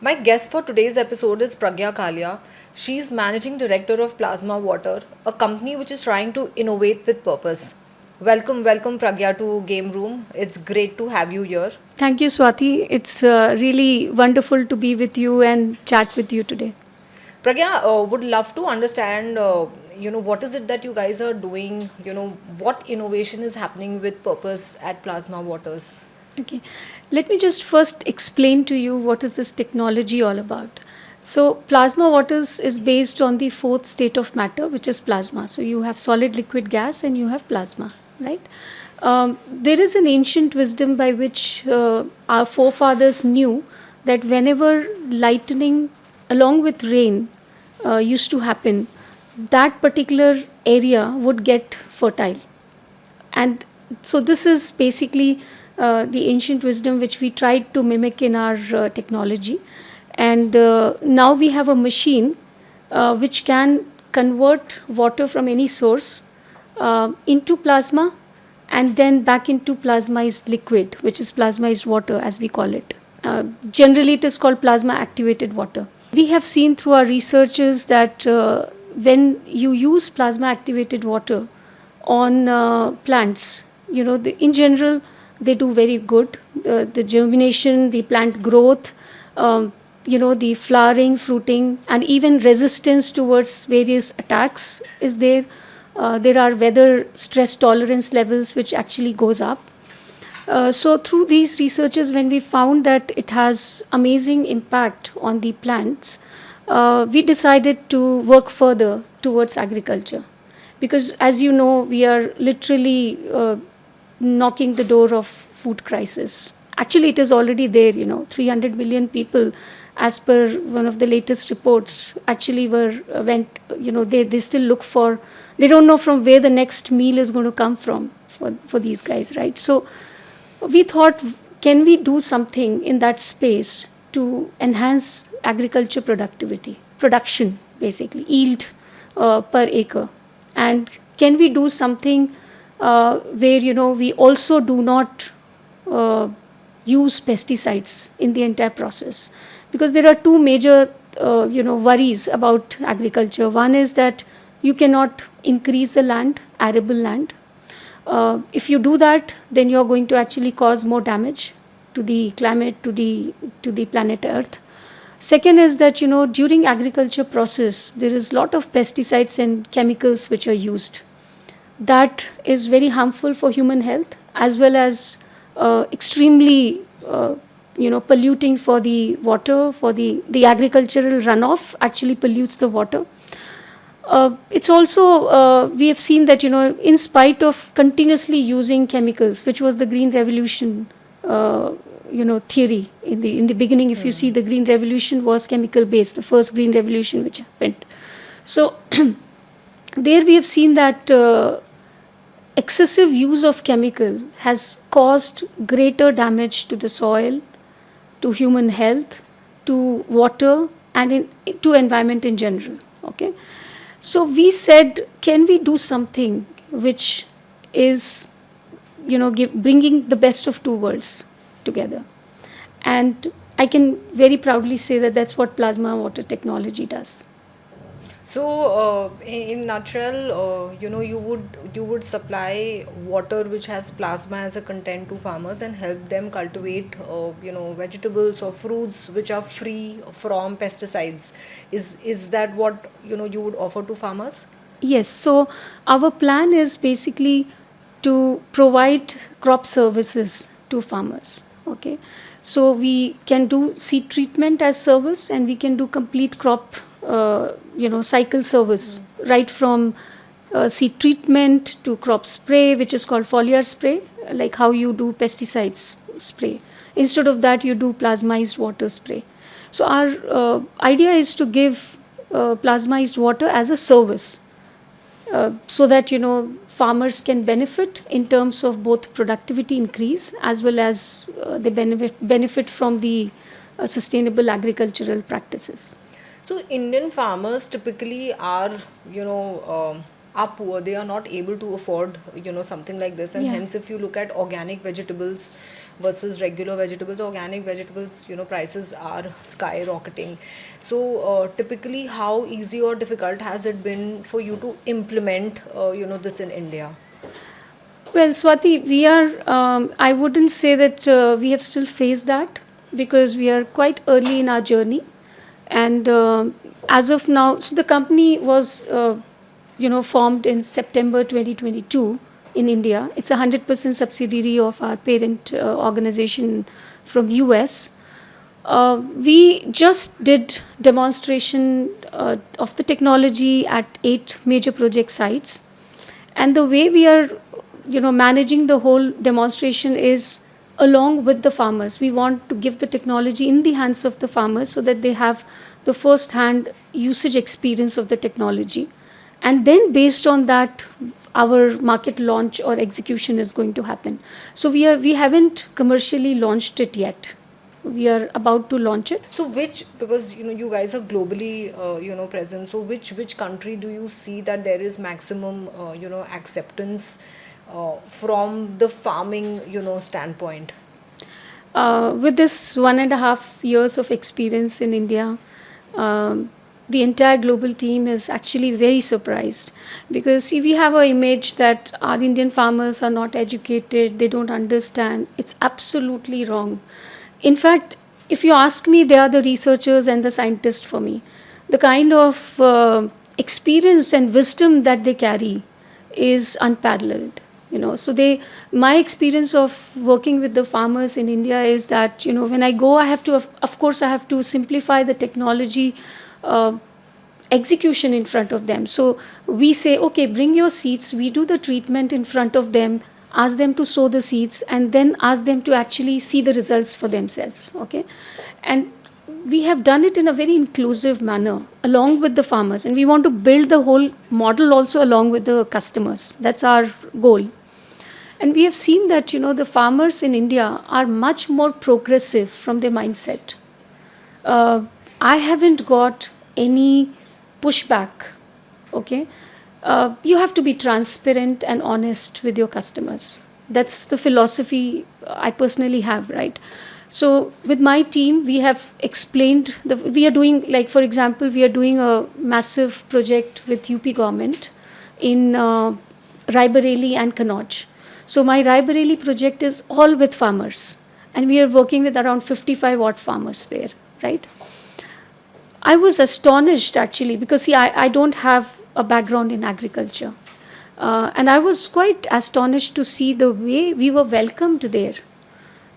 My guest for today's episode is Pragya Kalia. She's managing director of Plasma Water, a company which is trying to innovate with purpose. Welcome Pragya to Game Room. It's great to have you here. Thank you, Swati. It's really wonderful to be with you and chat with you today. Pragya, would love to understand, what is it that you guys are doing? What innovation is happening with purpose at Plasma Waters? Okay, let me just first explain to you what is this technology all about. So, plasma waters is based on the fourth state of matter, which is plasma. So, you have solid, liquid, gas, and you have plasma, right? There is an ancient wisdom by which our forefathers knew that whenever lightning along with rain used to happen, that particular area would get fertile. And so this is basically the ancient wisdom which we tried to mimic in our technology. And now we have a machine which can convert water from any source into plasma and then back into plasmized liquid, which is plasmized water as we call it. Generally, it is called plasma activated water. We have seen through our researches that when you use plasma activated water on plants, in general, they do very good. The germination, the plant growth, the flowering, fruiting, and even resistance towards various attacks is there. There are weather stress tolerance levels which actually goes up. So through these researches, when we found that it has amazing impact on the plants, we decided to work further towards agriculture, because as you know, we are literally knocking the door of food crisis. Actually, it is already there. 300 million people, as per one of the latest reports, actually went. They still look for. They don't know from where the next meal is going to come from for these guys, right? So we thought, can we do something in that space to enhance agriculture production, basically yield per acre, and can we do something where we also do not uh, use pesticides in the entire process, because there are two major worries about agriculture. One is that you cannot increase the arable land. If you do that, then you are going to actually cause more damage to the climate, to the planet Earth. Second is that during agriculture process there is lot of pesticides and chemicals which are used. That is very harmful for human health, as well as extremely polluting for the water. For the agricultural runoff actually pollutes the water. It's also we have seen that in spite of continuously using chemicals, which was the green revolution theory in the beginning. If you see, the green revolution was chemical based, the first green revolution which happened. So there we have seen that excessive use of chemical has caused greater damage to the soil, to human health, to water, and to environment in general. Okay, so we said, can we do something which is, bringing the best of two worlds together? And I can very proudly say that that's what plasma water technology does. So, in nutshell, you would supply water which has plasma as a content to farmers and help them cultivate, vegetables or fruits which are free from pesticides. Is that what you would offer to farmers? Yes, so our plan is basically to provide crop services to farmers. Okay, so we can do seed treatment as service, and we can do complete crop, cycle service, right from seed treatment to crop spray, which is called foliar spray, like how you do pesticides spray. Instead of that, you do plasmized water spray. So our idea is to give plasmized water as a service, so that farmers can benefit in terms of both productivity increase, as well as they benefit from the sustainable agricultural practices. So Indian farmers typically are, are poor. They are not able to afford, something like this. And Yeah. hence, if you look at organic vegetables, versus regular vegetables. Organic vegetables, prices are skyrocketing. So typically, how easy or difficult has it been for you to implement this in India? Well, Swati, I wouldn't say that we have still faced that because we are quite early in our journey. And as of now, so the company was, formed in September 2022 in India. It's a 100% subsidiary of our parent organization from US. We just did demonstration of the technology at 8 major project sites, and the way we are managing the whole demonstration is along with the farmers. We want to give the technology in the hands of the farmers so that they have the first hand usage experience of the technology, and then based on that our market launch or execution is going to happen. So we haven't commercially launched it yet. We are about to launch it. So which, because you guys are globally present, so which country do you see that there is maximum acceptance from the farming standpoint? With this 1.5 years of experience in India, the entire global team is actually very surprised because see, we have an image that our Indian farmers are not educated, they don't understand. It's absolutely wrong. In fact, if you ask me, they are the researchers and the scientists for me. The kind of experience and wisdom that they carry is unparalleled. So my experience of working with the farmers in India is that when I go, I have to, of course, I have to simplify the technology execution in front of them. So we say, okay, bring your seeds. We do the treatment in front of them, ask them to sow the seeds, and then ask them to actually see the results for themselves. Okay, and we have done it in a very inclusive manner along with the farmers, and we want to build the whole model also along with the customers. That's our goal. And we have seen that the farmers in India are much more progressive from their mindset. I haven't got any pushback. Okay, you have to be transparent and honest with your customers. That's the philosophy I personally have, right? So with my team, we have explained we are doing, like for example, we are doing a massive project with UP government in Raebareli and Kannauj. So my Raebareli project is all with farmers, and we are working with around 55 odd farmers there, right? I was astonished actually because see, I don't have a background in agriculture. And I was quite astonished to see the way we were welcomed there.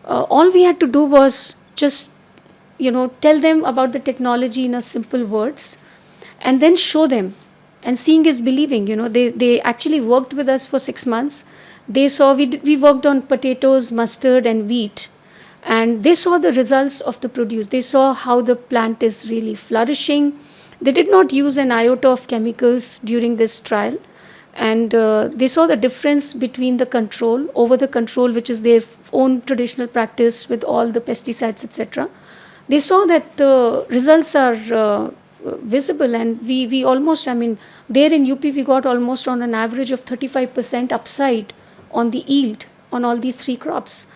All we had to do was just, tell them about the technology in a simple words and then show them. And seeing is believing. They actually worked with us for 6 months. They saw, we worked on potatoes, mustard and wheat. And they saw the results of the produce. They saw how the plant is really flourishing. They did not use an iota of chemicals during this trial. And they saw the difference between the control, over the control, which is their own traditional practice with all the pesticides, etc. They saw that the results are visible, and we almost, there in UP, we got almost on an average of 35% upside on the yield on all these 3 crops.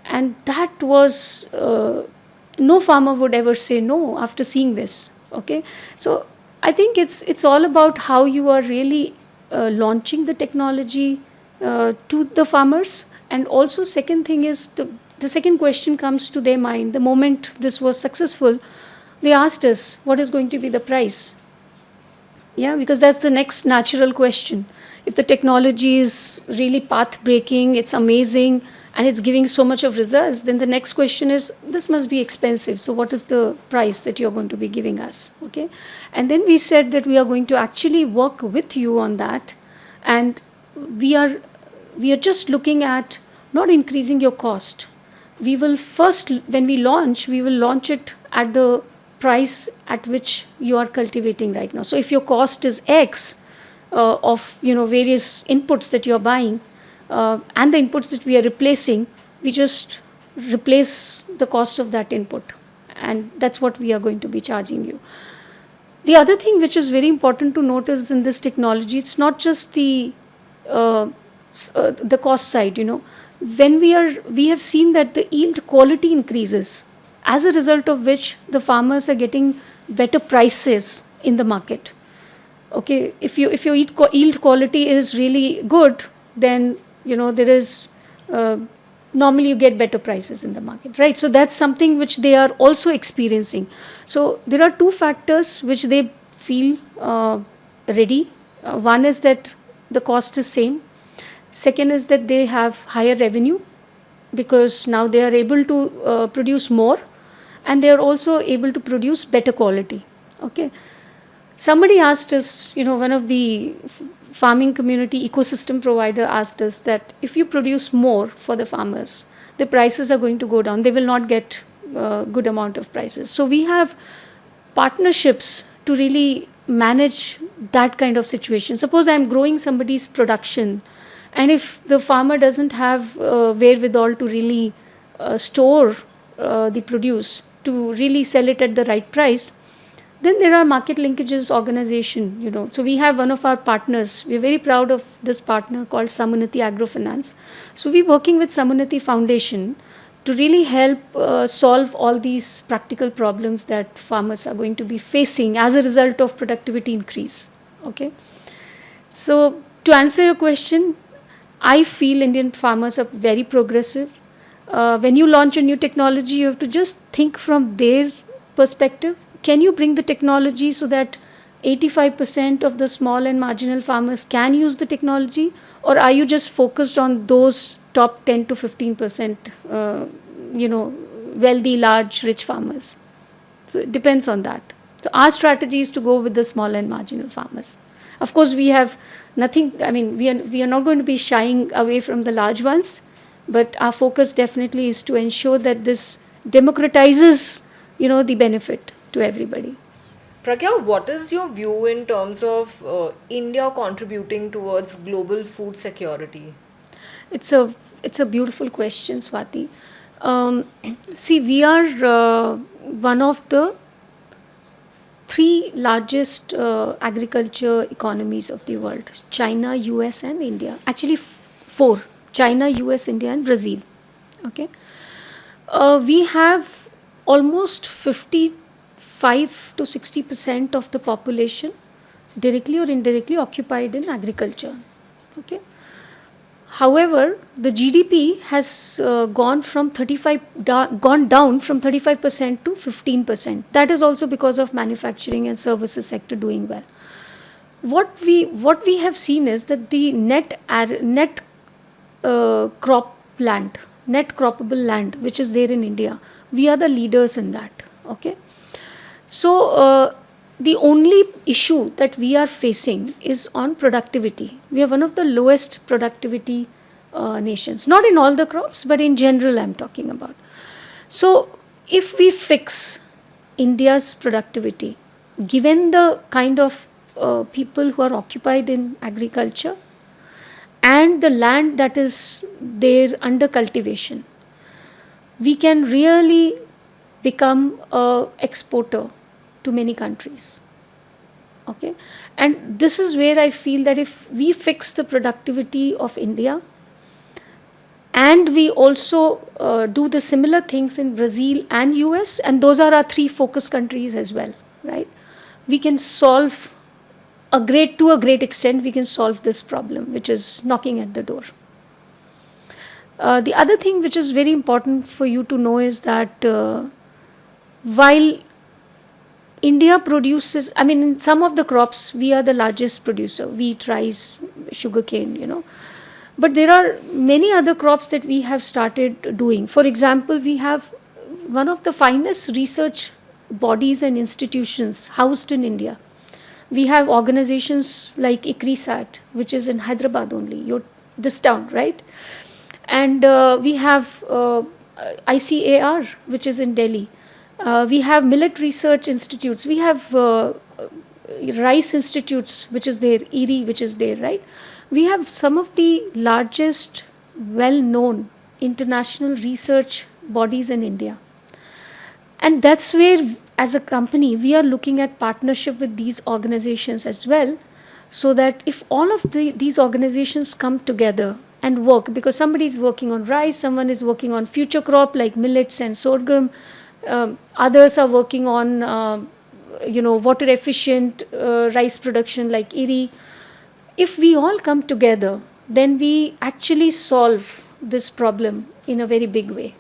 And that was, no farmer would ever say no after seeing this. Okay, so I think it's all about how you are really launching the technology to the farmers. And also second thing is the second question comes to their mind the moment this was successful. They asked us, what is going to be the price? Yeah, because that's the next natural question. If the technology is really path breaking, it's amazing, and it's giving so much of results, then the next question is, this must be expensive. So what is the price that you're going to be giving us? Okay. And then we said that we are going to actually work with you on that. And we are just looking at not increasing your cost. We will first, when we will launch it at the price at which you are cultivating right now. So if your cost is X of various inputs that you're buying, and the inputs that we are replacing, we just replace the cost of that input, and that's what we are going to be charging you. The other thing which is very important to note is in this technology, it's not just the cost side. when we have seen that the yield quality increases, as a result of which the farmers are getting better prices in the market. Okay, if your yield quality is really good, then there is uh, normally you get better prices in the market, right? So that's something which they are also experiencing. So there are two factors which they feel ready. One is that the cost is same. Second is that they have higher revenue, because now they are able to produce more, and they are also able to produce better quality. Okay, somebody asked us, one of the farming community ecosystem provider asked us that if you produce more for the farmers, the prices are going to go down. They will not get good amount of prices. So we have partnerships to really manage that kind of situation. Suppose I'm growing somebody's production, and if the farmer doesn't have wherewithal to really store the produce to really sell it at the right price, then there are market linkages organization. So we have one of our partners. We're very proud of this partner called Samunati Agrofinance. So we're working with Samunati Foundation to really help solve all these practical problems that farmers are going to be facing as a result of productivity increase. Okay. So to answer your question, I feel Indian farmers are very progressive. When you launch a new technology, you have to just think from their perspective. Can you bring the technology so that 85% of the small and marginal farmers can use the technology, or are you just focused on those top 10 to 15%, wealthy, large, rich farmers? So it depends on that. So our strategy is to go with the small and marginal farmers. Of course, we have nothing. I mean, we are not going to be shying away from the large ones, but our focus definitely is to ensure that this democratizes, the benefit to everybody. Pragya, what is your view in terms of India contributing towards global food security? It's a beautiful question, Swati. Um, See, we are one of the three largest agriculture economies of the world: China, US, and India. Actually, four: China, US, India, and Brazil. Okay. We have almost 55 to 60% of the population directly or indirectly occupied in agriculture. Okay. However, the GDP has gone down from 35% to 15%. That is also because of manufacturing and services sector doing well. What we have seen is that the net crop land, net croppable land, which is there in India, we are the leaders in that. Okay, so the only issue that we are facing is on productivity. We are one of the lowest productivity nations, not in all the crops, but in general I'm talking about. So if we fix India's productivity, given the kind of people who are occupied in agriculture and the land that is there under cultivation, we can really become a exporter to many countries. Okay, and this is where I feel that if we fix the productivity of India, and we also do the similar things in Brazil and US, and those are our three focus countries as well, right? We can solve to a great extent, we can solve this problem which is knocking at the door. The other thing which is very important for you to know is that while India produces, I mean, in some of the crops, we are the largest producer: wheat, rice, sugarcane. But there are many other crops that we have started doing. For example, we have one of the finest research bodies and institutions housed in India. We have organizations like ICRISAT, which is in Hyderabad only, this town, right? And we have ICAR, which is in Delhi. We have millet research institutes. We have rice institutes, which is there, ERI, which is there, right? We have some of the largest, well-known international research bodies in India. And that's where, as a company, we are looking at partnership with these organizations as well, so that if all of these organizations come together, and work, because somebody is working on rice, someone is working on future crop like millets and sorghum, others are working on water efficient rice production like iri. If we all come together, then we actually solve this problem in a very big way.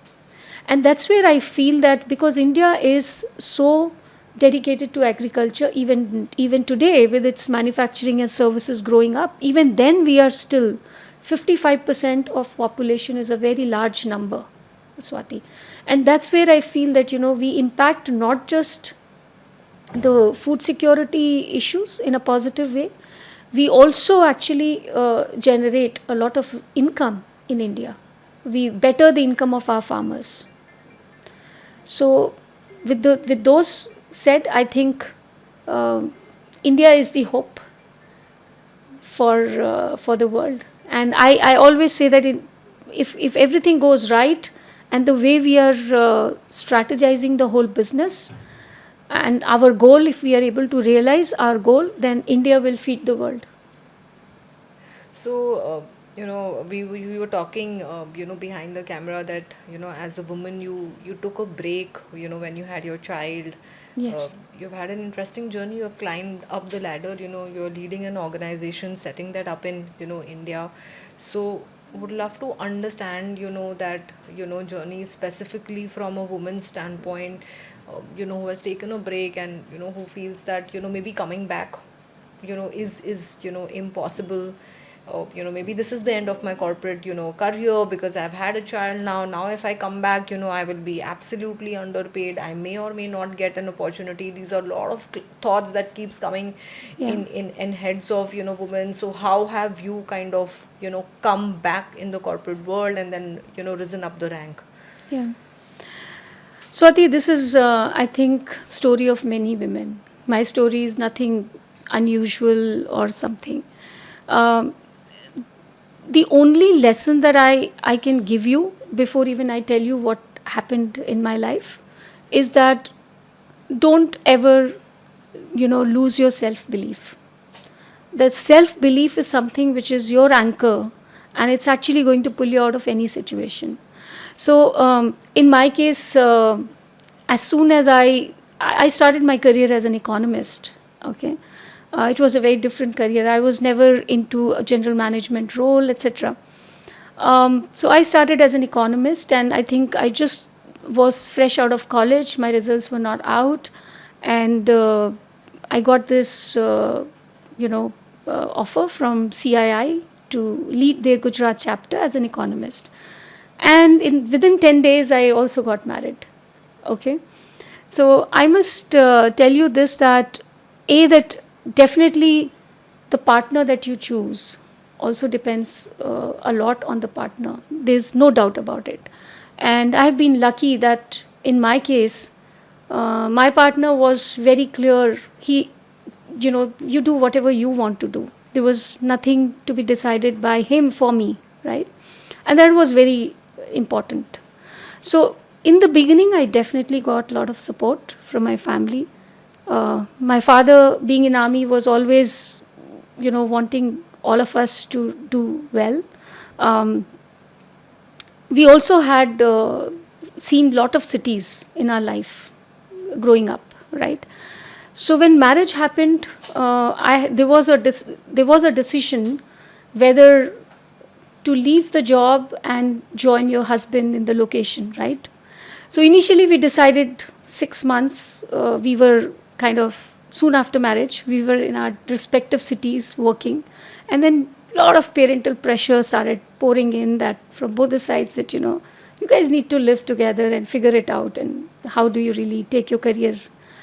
And that's where I feel that because India is so dedicated to agriculture, even today with its manufacturing and services growing up, even then we are still 55% of population is a very large number, Swati. And that's where I feel that we impact not just the food security issues in a positive way, we also actually generate a lot of income in India. We better the income of our farmers. So, with those said, I think uh, India is the hope for the world. And I always say that if everything goes right, and the way we are strategizing the whole business, and our goal, if we are able to realize our goal, then India will feed the world. So, we were talking, behind the camera that, as a woman, you took a break, when you had your child. Yes. You've had an interesting journey. You've climbed up the ladder. You're leading an organization, setting that up in, India. So, would love to understand, that, journey specifically from a woman's standpoint, who has taken a break and, who feels that, maybe coming back is impossible. Maybe this is the end of my corporate career because I've had a child now. If I come back, I will be absolutely underpaid. I may or may not get an opportunity. These are a lot of thoughts that keeps coming Yeah. in heads of women. So how have you kind of come back in the corporate world and then risen up the rank? Yeah. Swati, this is, I think, story of many women. My story is nothing unusual or something. Um, the only lesson that I can give you before even I tell you what happened in my life is that don't ever, lose your self-belief. That self-belief is something which is your anchor, and it's actually going to pull you out of any situation. So, in my case, as soon as I started my career as an economist, okay, it was a very different career. I was never into a general management role, etc. So I started as an economist, and I think I just was fresh out of college. My results were not out, and I got this, offer from CII to lead their Gujarat chapter as an economist. And within 10 days, I also got married. Okay. So I must tell you this, that that definitely the partner that you choose also depends a lot on the partner. There's no doubt about it. And I've been lucky that in my case, my partner was very clear. You do whatever you want to do. There was nothing to be decided by him for me, right? And that was very important. So in the beginning, I definitely got a lot of support from my family. My father, being in army, was always, wanting all of us to do well. Um, we also had seen lot of cities in our life growing up, right? So when marriage happened, there was a decision whether to leave the job and join your husband in the location, right? So initially we decided 6 months. We were kind of soon after marriage. We were in our respective cities working, and then a lot of parental pressure started pouring in, that from both the sides, that you guys need to live together and figure it out, and how do you really take your career,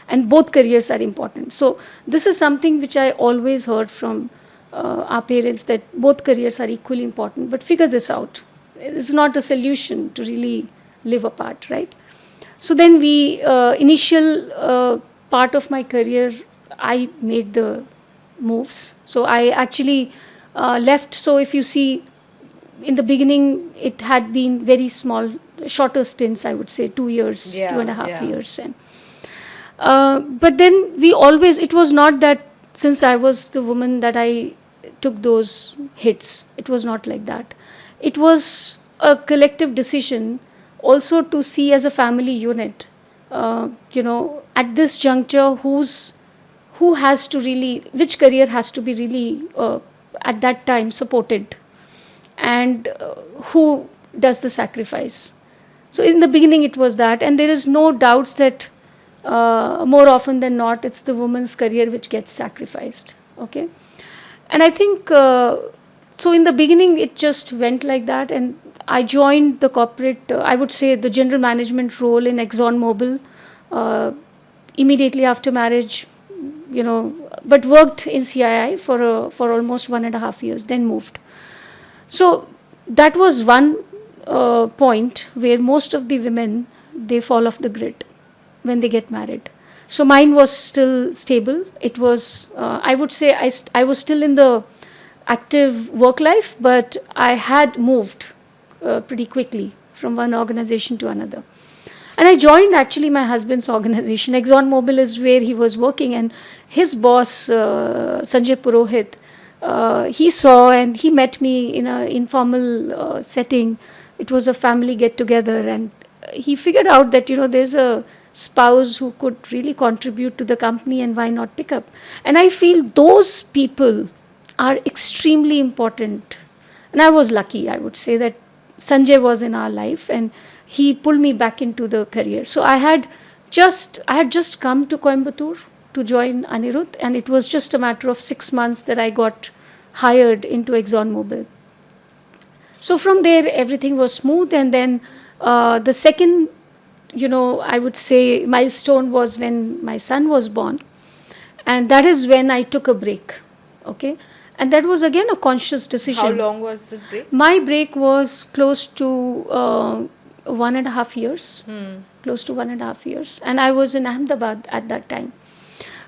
and both careers are important. So this is something which I always heard from our parents, that both careers are equally important, but figure this out. It's not a solution to really live apart, right? So then initial part of my career, I made the moves. So I actually left. So if you see, in the beginning, it had been very small, shorter stints, I would say 2 years, Yeah, 2.5 yeah. years. And but then it was not that since I was the woman that I took those hits. It was not like that. it was a collective decision also to see as a family unit. At this juncture, who has to really, which career has to be really at that time supported, and who does the sacrifice. So in the beginning, it was that, and there is no doubts that more often than not, it's the woman's career which gets sacrificed. Okay, and I think so. In the beginning, it just went like that, and I joined the corporate. I would say the general management role in ExxonMobil immediately after marriage. But worked in CII for almost 1.5 years. Then moved. So that was one point where most of the women, they fall off the grid when they get married. So mine was still stable. It was, I would say, I was still in the active work life, but I had moved pretty quickly from one organization to another. And I joined actually my husband's organization. ExxonMobil is where he was working, and his boss, Sanjay Purohit, he saw and he met me in an informal setting. It was a family get together, and he figured out that there's a spouse who could really contribute to the company, and why not pick up. And I feel those people are extremely important. And I was lucky, I would say, that Sanjay was in our life and he pulled me back into the career. So I had just come to Coimbatore to join Anirudh, and it was just a matter of 6 months that I got hired into ExxonMobil. So from there, everything was smooth. And then the second, I would say, milestone was when my son was born. And that is when I took a break. Okay. And that was again a conscious decision. How long was this break? My break was close to 1.5 years. Close to 1.5 years. And I was in Ahmedabad at that time.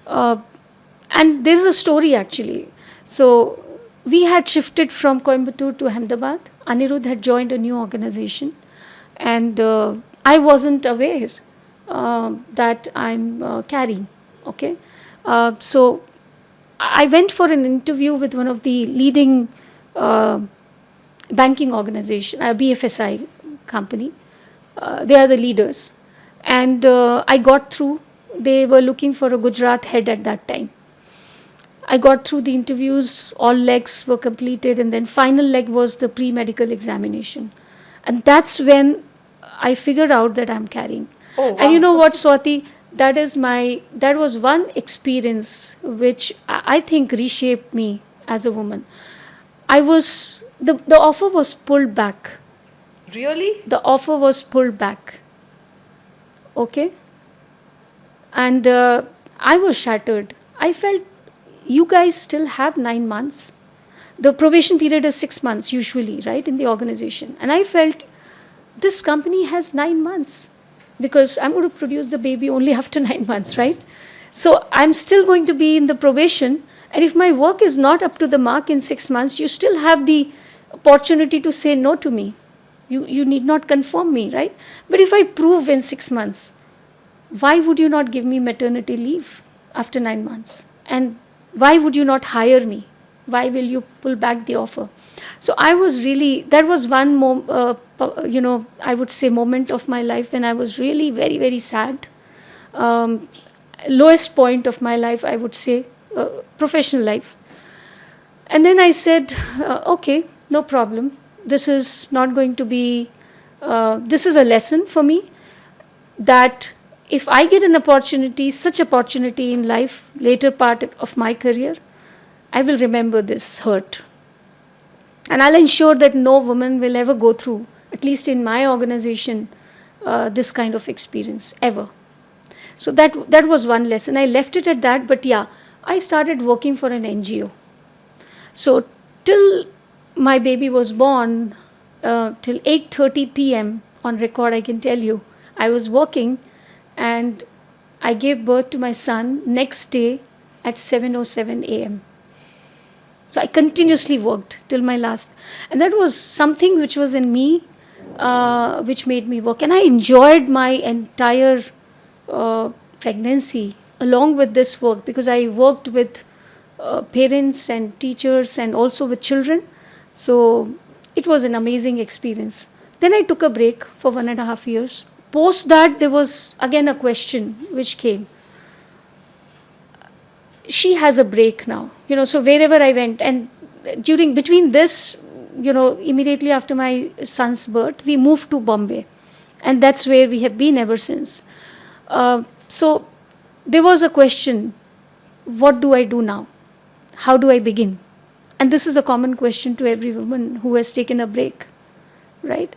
And there's a story actually. So we had shifted from Coimbatore to Ahmedabad. Anirudh had joined a new organization. And I wasn't aware that I'm carrying. Okay. So I went for an interview with one of the leading banking organization, a BFSI company. They are the leaders. And I got through. They were looking for a Gujarat head at that time. I got through the interviews, all legs were completed, and then final leg was the pre-medical examination. And that's when I figured out that I'm carrying. Oh, wow. And you know what, Swati? That was one experience which I think reshaped me as a woman. The offer was pulled back. Really? The offer was pulled back. Okay? And I was shattered. I felt, you guys still have 9 months. The probation period is 6 months usually, right, in the organization. And I felt, this company has 9 months. Because I'm going to produce the baby only after 9 months, right? So I'm still going to be in the probation. And if my work is not up to the mark in 6 months, you still have the opportunity to say no to me. You need not confirm me, right? But if I prove in 6 months, why would you not give me maternity leave after 9 months? And why would you not hire me? Why will you pull back the offer? So I was really, that was one, I would say, moment of my life when I was really very, very sad. Lowest point of my life, I would say, professional life. And then I said, okay, no problem. This is not going to be, this is a lesson for me that if I get an opportunity, such opportunity in life, later part of my career, I will remember this hurt. And I'll ensure that no woman will ever go through, at least in my organization, this kind of experience, ever. So that was one lesson. I left it at that, but yeah, I started working for an NGO. So till my baby was born, till 8:30 p.m. on record, I can tell you, I was working, and I gave birth to my son next day at 7:07 a.m. So I continuously worked till my last. And that was something which was in me, which made me work. And I enjoyed my entire pregnancy along with this work, because I worked with parents and teachers and also with children. So it was an amazing experience. Then I took a break for 1.5 years. Post that, there was again a question which came. She has a break now, so wherever I went, and between this, immediately after my son's birth, we moved to Bombay, and that's where we have been ever since. So there was a question, what do I do now? How do I begin? And this is a common question to every woman who has taken a break, right?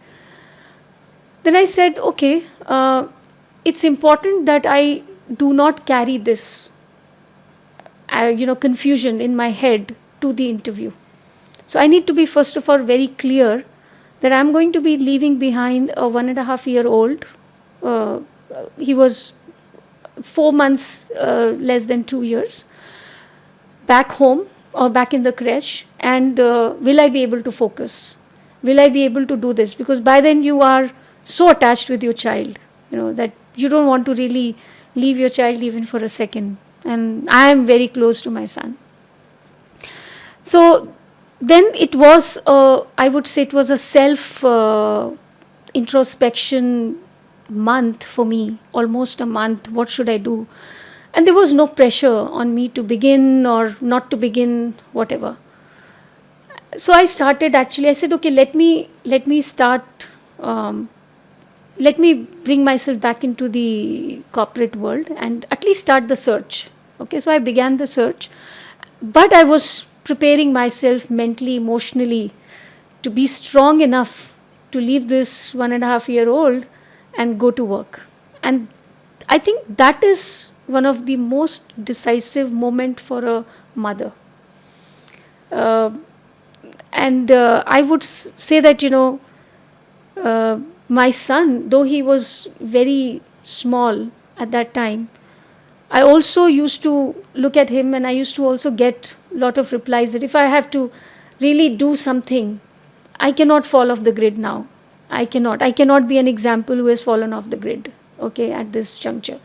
Then I said, okay, it's important that I do not carry this, confusion in my head to the interview. So I need to be, first of all, very clear that I'm going to be leaving behind a 1.5-year-old. He was 4 months, less than 2 years, back home or back in the creche. And will I be able to focus? Will I be able to do this? Because by then you are so attached with your child, that you don't want to really leave your child even for a second. And I am very close to my son. So then it was, I would say it was a self introspection month for me, almost a month. What should I do? And there was no pressure on me to begin or not to begin, whatever. So I started, actually, I said, okay, let me start, let me bring myself back into the corporate world and at least start the search. Okay, so I began the search, but I was preparing myself mentally, emotionally, to be strong enough to leave this 1.5-year-old and go to work. And I think that is one of the most decisive moment for a mother. And I would say that, my son, though he was very small at that time, I also used to look at him, and I used to also get a lot of replies that if I have to really do something, I cannot fall off the grid now. I cannot be an example who has fallen off the grid, okay, at this juncture.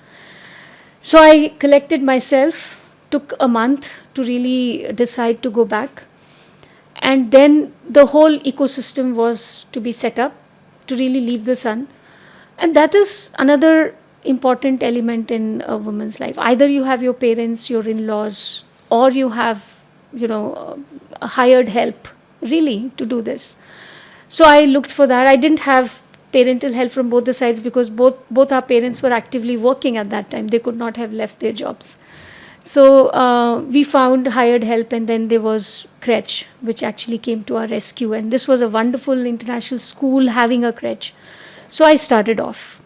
So I collected myself, took a month to really decide to go back. And then the whole ecosystem was to be set up to really leave the sun. And that is another important element in a woman's life. Either you have your parents, your in-laws, or you have, hired help really to do this. So I looked for that. I didn't have parental help from both the sides because both our parents were actively working at that time. They could not have left their jobs. So we found hired help, and then there was crèche, which actually came to our rescue. And this was a wonderful international school having a crèche. So I started off.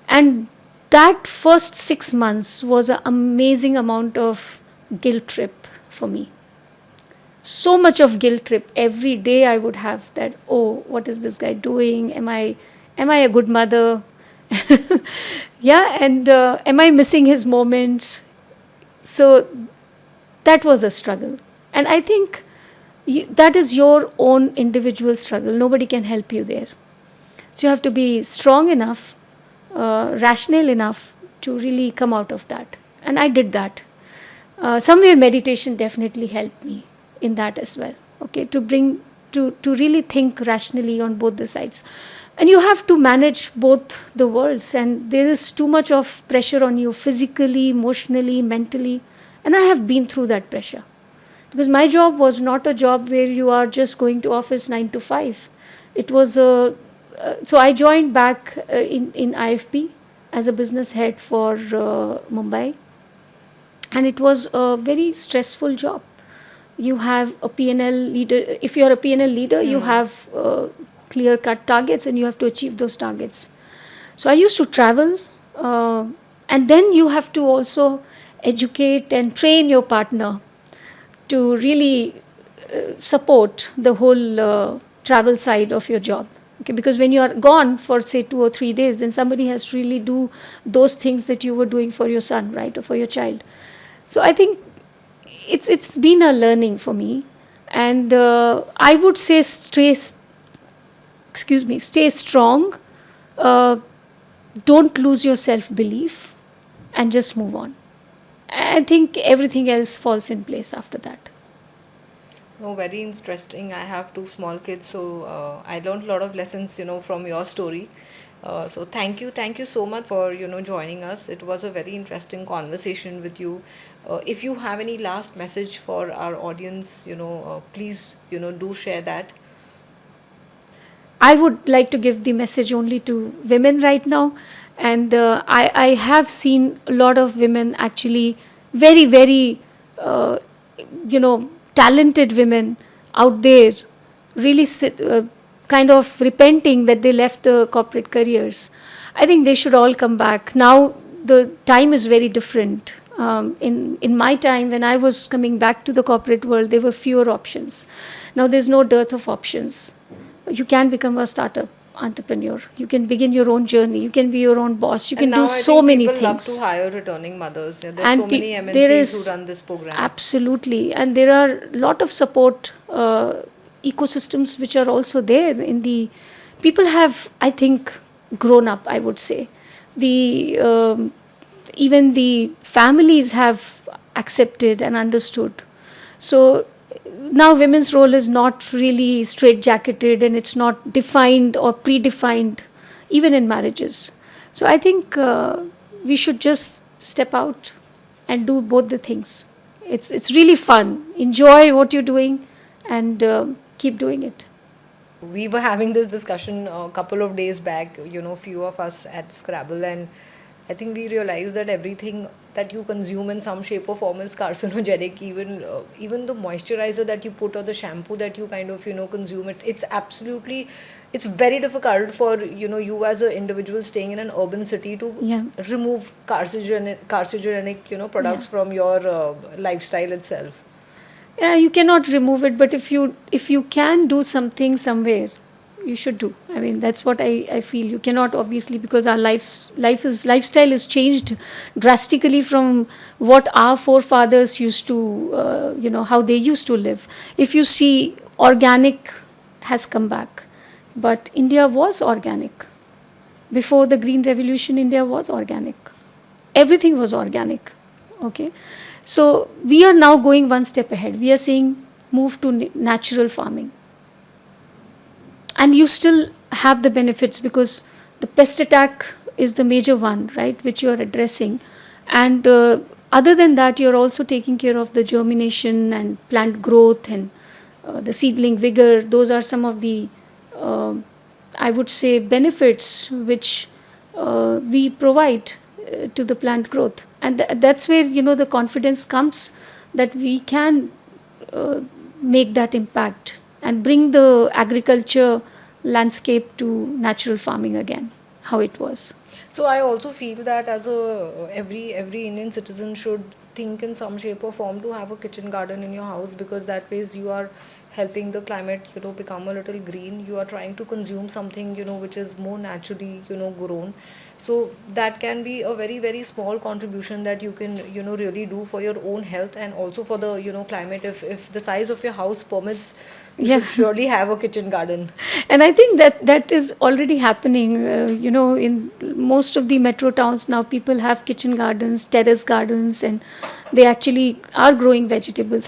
And that first 6 months was an amazing amount of guilt trip for me. So much of guilt trip. Every day I would have that, oh, what is this guy doing? Am I a good mother? Yeah, and am I missing his moments? So that was a struggle. And I think that is your own individual struggle. Nobody can help you there. So you have to be strong enough, rational enough to really come out of that. And I did that. Somewhere meditation definitely helped me in that as well. Okay, to really think rationally on both the sides. And you have to manage both the worlds, and there is too much of pressure on you physically, emotionally, mentally. And I have been through that pressure. Because my job was not a job where you are just going to office 9 to 5. It was so I joined back in IFP as a business head for Mumbai. And it was a very stressful job. You have a P&L leader. If you're a P&L leader, you have clear-cut targets, and you have to achieve those targets. So I used to travel, and then you have to also educate and train your partner to really support the whole travel side of your job. Okay, because when you are gone for say 2 or 3 days, then somebody has to really do those things that you were doing for your son, right, or for your child. So I think it's been a learning for me, and I would say stay strong, don't lose your self-belief, and just move on. I think everything else falls in place after that. Oh, very interesting. I have two small kids, so I learned a lot of lessons, from your story. So thank you so much for, joining us. It was a very interesting conversation with you. If you have any last message for our audience, please, do share that. I would like to give the message only to women right now. And I have seen a lot of women actually very, very, uh, talented women out there really kind of repenting that they left the corporate careers. I think they should all come back. Now the time is very different. In my time, when I was coming back to the corporate world, there were fewer options. Now there's no dearth of options. You can become a startup entrepreneur. You can begin your own journey. You can be your own boss. You And can do now I so think many people love to things. hire returning mothers. Yeah, there's And so many there MNCs who is run this program. absolutely, and there are a lot of support ecosystems which are also there in the people have, I think, grown up, I would say. The even the families have accepted and understood. So now women's role is not really straight-jacketed, and it's not defined or predefined, even in marriages. So I think we should just step out and do both the things. It's really fun. Enjoy what you're doing, and keep doing it. We were having this discussion a couple of days back, few of us at Scrabble, and I think we realized that everything that you consume in some shape or form is carcinogenic. Even the moisturizer that you put or the shampoo that you kind of consume, it's absolutely, it's very difficult for you as an individual staying in an urban city to Yeah, remove carcinogenic yeah. products from your lifestyle itself. Yeah, you cannot remove it, but if you can do something somewhere, you should do. I mean, that's what I feel. You cannot, obviously, because our lifestyle is changed drastically from what our forefathers used to, how they used to live. If you see, organic has come back, but India was organic. Before the Green Revolution, India was organic. Everything was organic. Okay. So we are now going one step ahead. We are saying move to natural farming. And you still have the benefits because the pest attack is the major one, right, which you are addressing. And other than that, you're also taking care of the germination and plant growth and the seedling vigor. Those are some of the, uh, I would say, benefits which we provide to the plant growth. And that's where, the confidence comes that we can uh, make that impact and bring the agriculture landscape to natural farming again, how it was. So I also feel that as a every Indian citizen should think in some shape or form to have a kitchen garden in your house, because that ways you are helping the climate become a little green. You are trying to consume something which is more naturally grown. So that can be a very small contribution that you can really do for your own health and also for the climate. If the size of your house permits, you Yeah. should surely have a kitchen garden. And I think that is already happening. In most of the metro towns now, people have kitchen gardens, terrace gardens, and they actually are growing vegetables.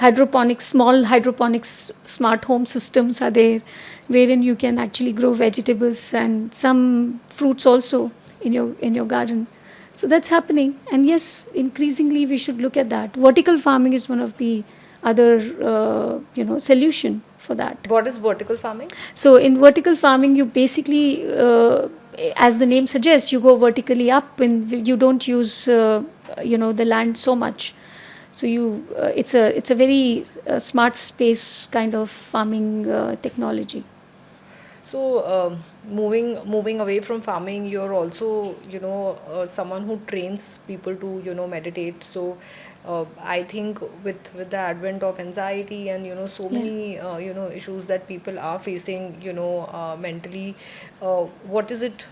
Small hydroponics, smart home systems are there, wherein you can actually grow vegetables and some fruits also in your garden. So that's happening, and yes, increasingly we should look at that. Vertical farming is one of the other solution for that. What is vertical farming? So in vertical farming, you basically, as the name suggests, you go vertically up, and you don't use, the land so much. So it's a very smart space kind of farming technology. So, moving away from farming, you're also, someone who trains people to, meditate. So, I think with the advent of anxiety and so Yeah. many issues that people are facing, mentally, what is it?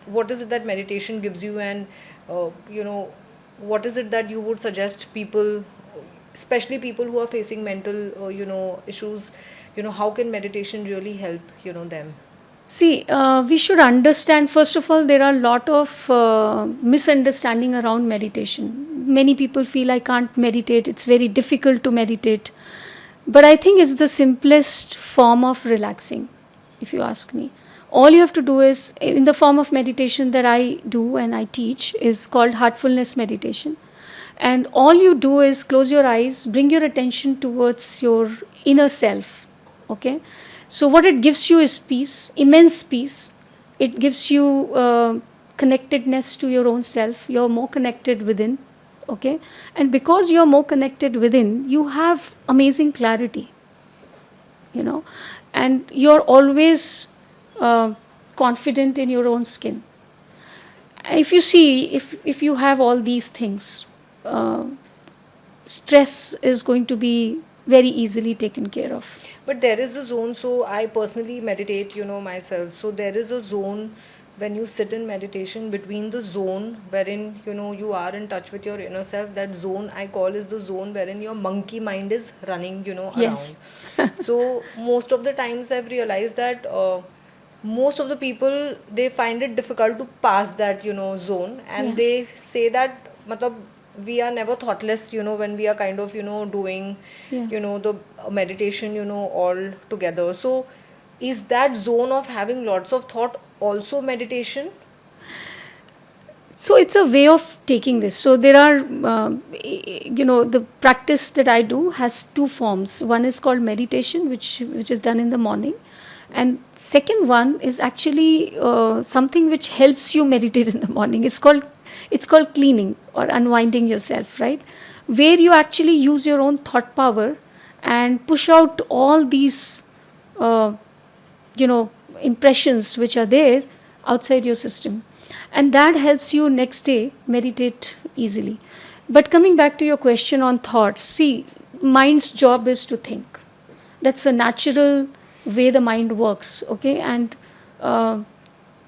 What is it that meditation gives you, and what is it that you would suggest people, especially people who are facing mental, issues? How can meditation really help, them? See, we should understand, first of all, there are a lot of misunderstanding around meditation. Many people feel I can't meditate, it's very difficult to meditate. But I think it's the simplest form of relaxing, if you ask me. All you have to do is, in the form of meditation that I do and I teach, is called heartfulness meditation. And all you do is close your eyes, bring your attention towards your inner self. Okay? So, what it gives you is peace, immense peace. It gives you connectedness to your own self. You're more connected within. Okay? And because you're more connected within, you have amazing clarity, you know, and you're always confident in your own skin. If you see, if you have all these things, uh, stress is going to be very easily taken care of. But there is a zone, so I personally meditate, myself. So there is a zone when you sit in meditation, between the zone wherein, you are in touch with your inner self. That zone I call is the zone wherein your monkey mind is running, around. Yes. So most of the times I've realized that most of the people, they find it difficult to pass that, zone, and Yeah. they say that matlab, we are never thoughtless, when we are kind of, doing, Yeah. the meditation, all together. So is that zone of having lots of thought also meditation? So it's a way of taking this. So there are, the practice that I do has two forms. One is called meditation, which is done in the morning, and second one is actually something which helps you meditate in the morning. It's called cleaning or unwinding yourself, right? Where you actually use your own thought power and push out all these, uh, impressions which are there outside your system, and that helps you next day meditate easily. But coming back to your question on thoughts, see, mind's job is to think. That's the natural way the mind works, okay? And uh,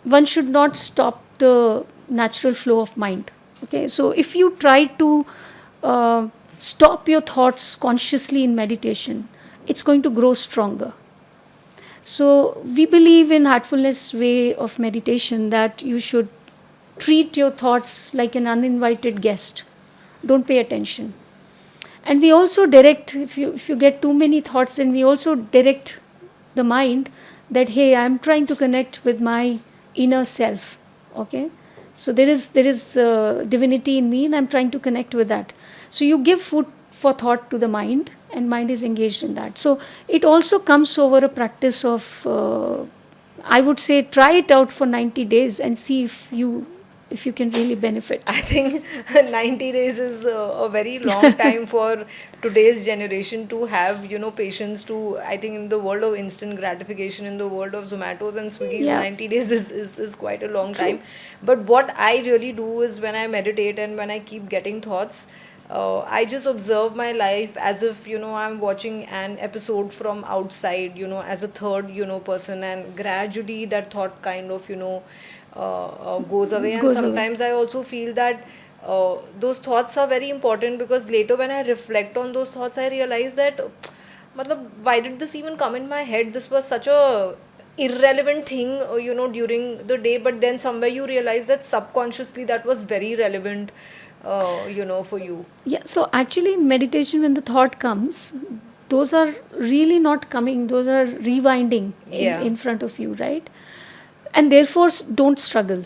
one should not stop the natural flow of mind, okay? So if you try to stop your thoughts consciously in meditation, it's going to grow stronger. So we believe in heartfulness way of meditation, that you should treat your thoughts like an uninvited guest. Don't pay attention. And we also direct, if you get too many thoughts, then we also direct the mind that, hey, I'm trying to connect with my inner self. Okay? So there is divinity in me, and I'm trying to connect with that. So you give food for thought to the mind, and mind is engaged in that. So it also comes over a practice of, I would say, try it out for 90 days and see if you can really benefit. I think 90 days is a very long time for today's generation to have, patience to, I think in the world of instant gratification, in the world of Zomatos and Swiggy's, Yeah, 90 days is quite a long true. time. But what I really do is when I meditate and when I keep getting thoughts, I just observe my life as if, I'm watching an episode from outside, as a third, person, and gradually that thought kind of, goes away. And Goes away. sometimes I also feel that those thoughts are very important, because later when I reflect on those thoughts, I realize that matlab, why did this even come in my head? This was such a irrelevant thing, during the day, but then somewhere you realize that subconsciously that was very relevant, for you. Yeah, so actually in meditation, when the thought comes, those are really not coming, those are rewinding Yeah. in front of you, right? And therefore, don't struggle.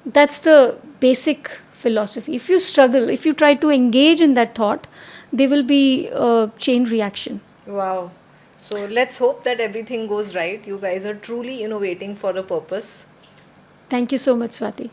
That's the basic philosophy. If you struggle, if you try to engage in that thought, there will be a chain reaction. Wow. So let's hope that everything goes right. You guys are truly innovating for a purpose. Thank you so much, Swati.